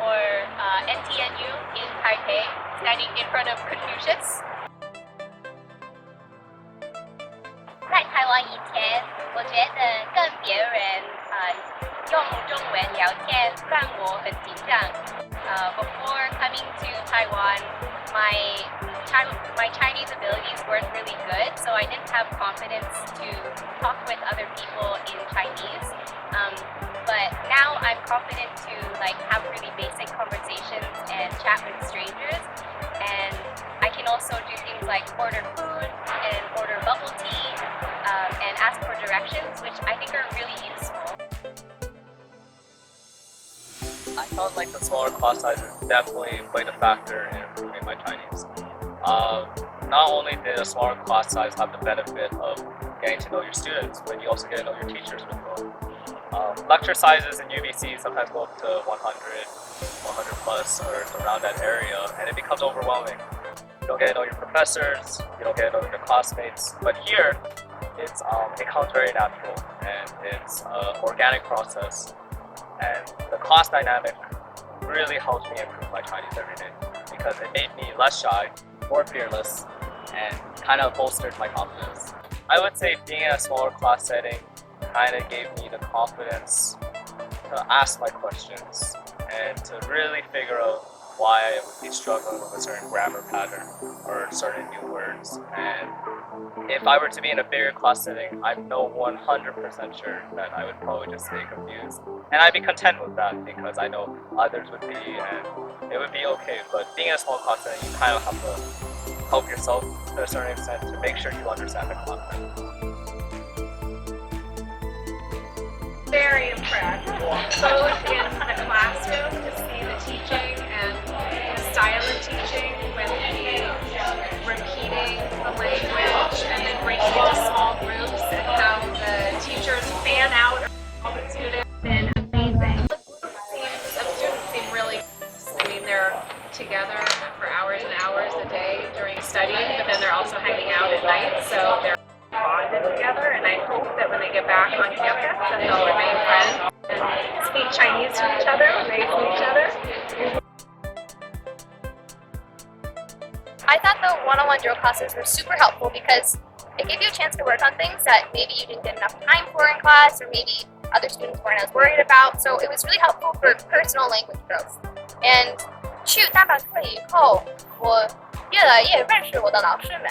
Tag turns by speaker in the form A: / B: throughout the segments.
A: or NTNU in Taipei, standing in front of Confucius. 在台湾以前，我觉得跟别人用中文聊天让我很紧张。Before coming to Taiwan, my Chinese abilities weren't really good, so I didn't have confidence to talk with other people in Chinese. But now I'm confident to have really basic conversations and chat with strangers. And I can also do things like order food and order bubble tea and ask for directions, which I think are really useful.
B: I felt like the smaller class sizes definitely played a factor in improving my Chinese. Not only did a smaller class size have the benefit of getting to know your students, but you also get to know your teachers really well. Lecture sizes in UBC sometimes go up to 100 plus or around that area, and it becomes overwhelming. You don't get to know your professors, you don't get to know your classmates, but here it becomes very natural and it's an organic process. And the class dynamic really helps me improve my Chinese every day because it made me less shy, more fearless, and kind of bolstered my confidence. I would say being in a smaller class setting kind of gave me the confidence to ask my questions and to really figure out why I would be struggling with a certain grammar pattern or certain new words. And if I were to be in a bigger class setting, I'm no 100% sure that I would probably just stay confused. And I'd be content with that because I know others would be, and it would be okay. But being in a small class setting, you kind of have to help yourself to a certain extent to make sure you understand the content.
C: Very impressed, both in the classroom to see the teaching and the style of teaching with the repeating the language and then breaking into small groups and how the teachers fan out all the students. And amazing. Some students seem really, they're together for hours and hours a day during studying, but then they're also hanging out at night, so they're bonded together, and I hope that when they get back on campus that they'll remain friends and speak Chinese to each other when they see each other.
A: I thought the one-on-one drill classes were super helpful because it gave you a chance to work on things that maybe you didn't get enough time for in class, or maybe other students weren't as worried about. So it was really helpful for personal language growth. And 去大马课以后，我越来越认识我的老师们。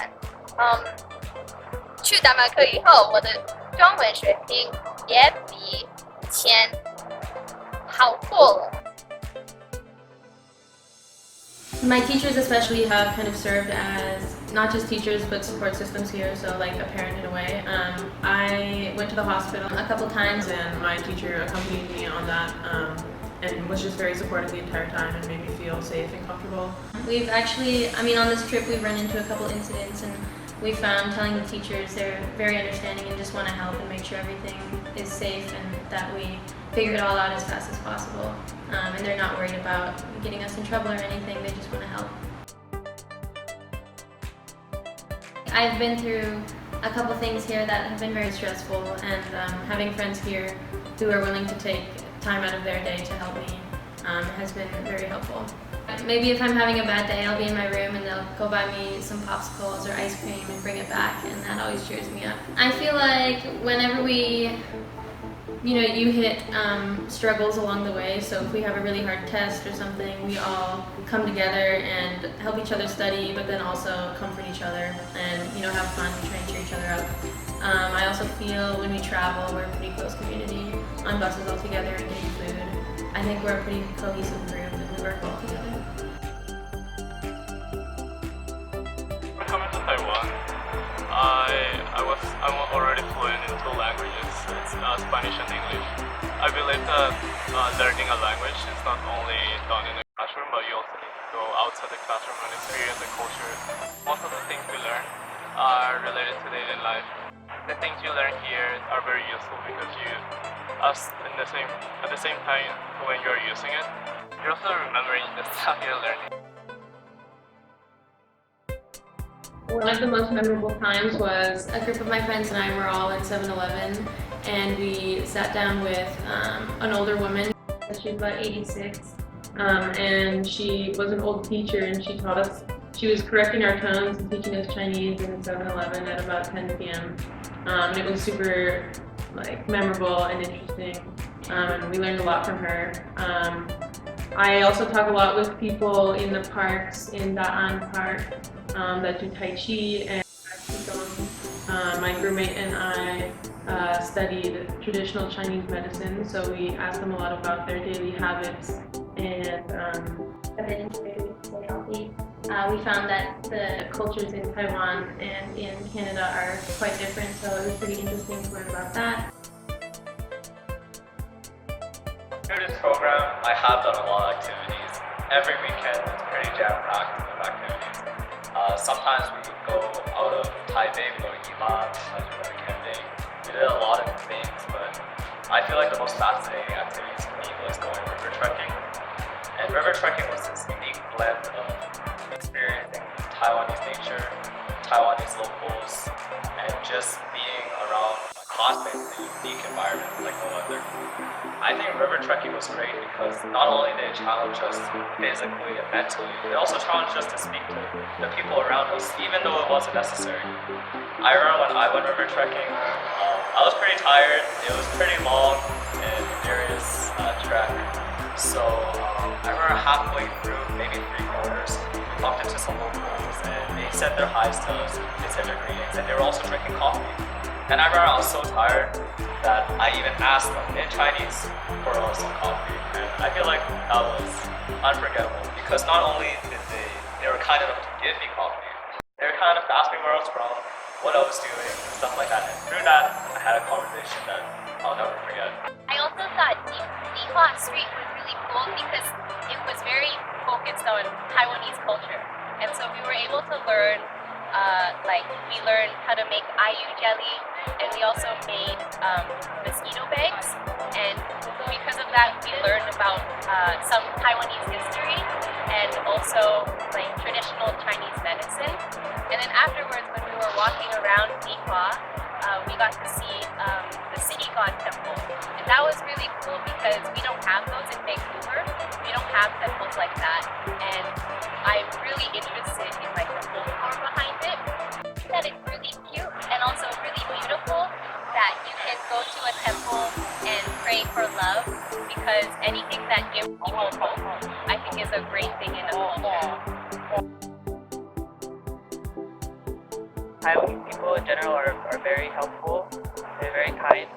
A: 去大马课以后，我的中文水平也比以前好多了。
D: My teachers especially have kind of served as not just teachers but support systems here, so like a parent in a way. I went to the hospital a couple times and my teacher accompanied me on that and was just very supportive the entire time and made me feel safe and comfortable. We've actually, on this trip we've run into a couple incidents and we found telling the teachers they're very understanding and just want to help and make sure everything is safe and that we figure it all out as fast as possible. And they're not worried about getting us in trouble or anything, they just want to help. I've been through a couple things here that have been very stressful, and having friends here who are willing to take time out of their day to help me has been very helpful. Maybe if I'm having a bad day, I'll be in my room and they'll go buy me some popsicles or ice cream and bring it back, and that always cheers me up. I feel like whenever you hit struggles along the way, so if we have a really hard test or something, we all come together and help each other study, but then also comfort each other and have fun and try and cheer each other up. I also feel when we travel, we're a pretty close community on buses all together and getting food. I think we're a pretty cohesive group and we work well together.
E: Coming to Taiwan, I'm already fluent in two languages. It's Spanish and English. I believe that learning a language is not only done in the classroom, but you also need to go outside the classroom and experience the culture. Most of the things we learn are related to daily life. The things you learn here are very useful because at the same time when you're using it, you're also remembering the stuff you're learning.
D: One of the most memorable times was a group of my friends and I were all in 7-Eleven and we sat down with an older woman. She was about 86 and she was an old teacher, and she taught us. She was correcting our tones and teaching us Chinese in 7-Eleven at about 10 p.m. And it was super memorable and interesting, and we learned a lot from her. I also talk a lot with people in the parks in Da'an Park that do Tai Chi and Qigong. My roommate and I studied traditional Chinese medicine, so we asked them a lot about their daily habits and
A: I've been inspired to stay healthy. We found that the cultures in Taiwan and in Canada are quite different, so it was pretty interesting to learn about that.
B: Through this program, I have done a lot of activities. Every weekend is pretty jam-packed with activities. Sometimes we go out of Taipei, we go to Yilan, sometimes we go to camping. We did a lot of things, but I feel like the most fascinating activities for me was going river trekking. And river trekking was this unique blend of experiencing Taiwanese nature, Taiwanese locals, and just being around classmates in a unique environment like no other. I think river trekking was great because not only did it challenge us physically and mentally, it also challenged us to speak to the people around us, even though it wasn't necessary. I remember when I went river trekking, I was pretty tired. It was pretty long and serious trek. So I remember halfway through, maybe 3/4, we bumped into some locals and they said their highs to us, they said their greetings, and they were also drinking coffee. And I remember I was so tired that I even asked them in Chinese for some coffee. And I feel like that was unforgettable because not only did they were kind enough to give me coffee, they were kind enough to ask me where I was from, what I was doing, and stuff like that. And through that, I had a conversation that I'll never forget.
A: I also thought Dihua Street was really cool because it was very focused on Taiwanese culture. And so we were able to learn, we learned how to make ayu jelly, and we also made mosquito bags. And because of that, we learned about some Taiwanese history and also traditional Chinese medicine. And then afterwards, when we were walking around Dihua, we got to see the City God Temple. And that was really cool because we don't have those in Vancouver. We don't have temples like that. And I'm really interested in the folklore behind it. That it's really cute and also really beautiful that you can go to a temple and pray for love, because anything that gives people hope, I think, is a great thing in a culture.
F: Taiwanese people in general are very helpful. They're very kind.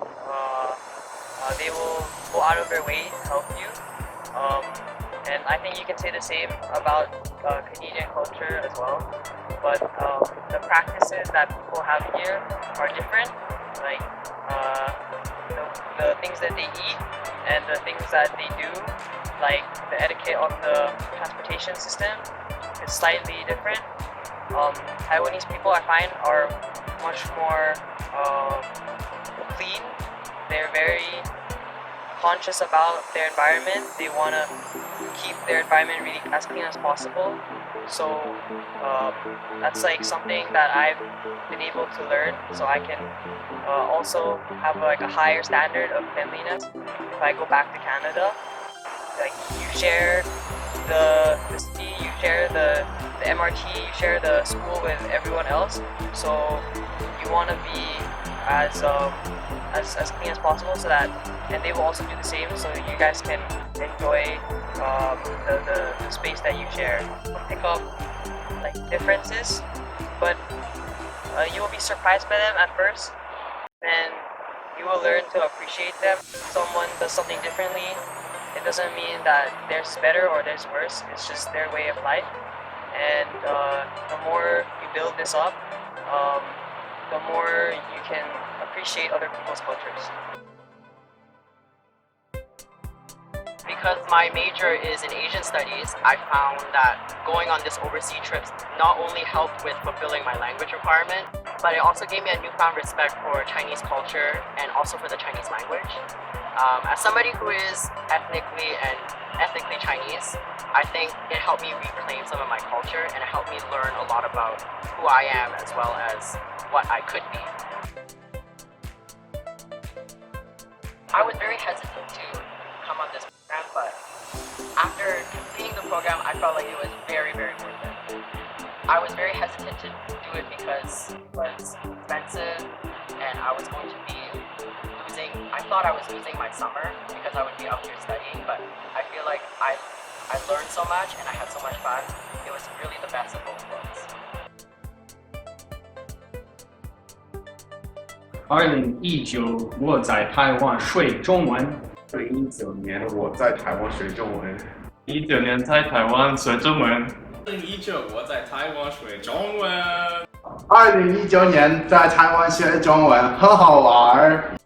F: They will go out of their way to help you. And I think you can say the same about Canadian culture as well. But the practices that people have here are different. Like the things that they eat and the things that they do, like the etiquette of the transportation system is slightly different. Taiwanese people, I find, are much more clean. They're very conscious about their environment. They want to keep their environment really as clean as possible. So that's something that I've been able to learn. So I can also have a higher standard of cleanliness if I go back to Canada. You share the city, you share the MRT, you share the school with everyone else. So you want to be as clean as possible, so that, and they will also do the same, so you guys can enjoy the space that you share. Pick up differences, but you will be surprised by them at first, and you will learn to appreciate them. If someone does something differently, it doesn't mean that theirs is better or theirs is worse. It's just their way of life. And the more you build this up, the more you can appreciate other people's cultures.
G: Because my major is in Asian studies, I found that going on this overseas trips not only helped with fulfilling my language requirement, but it also gave me a newfound respect for Chinese culture and also for the Chinese language. As somebody who is ethnically Chinese, I think it helped me reclaim some of my culture, and it helped me learn a lot about who I am as well as what I could be. I was very hesitant to come on this program, but after completing the program, I felt like it was very, very worth it. I was very hesitant to do it because it was expensive and I was going to be I thought I was losing my summer because I would be out here studying, but I feel like I learned so much and I had so much fun. It was really the best of both worlds.
H: 2019我在台湾学中文。
I: 2019年我在台湾学中文。
E: 19年在台湾学中文。
J: 2019我在台湾学中文。
I: 2019年在台湾学中文，很好玩。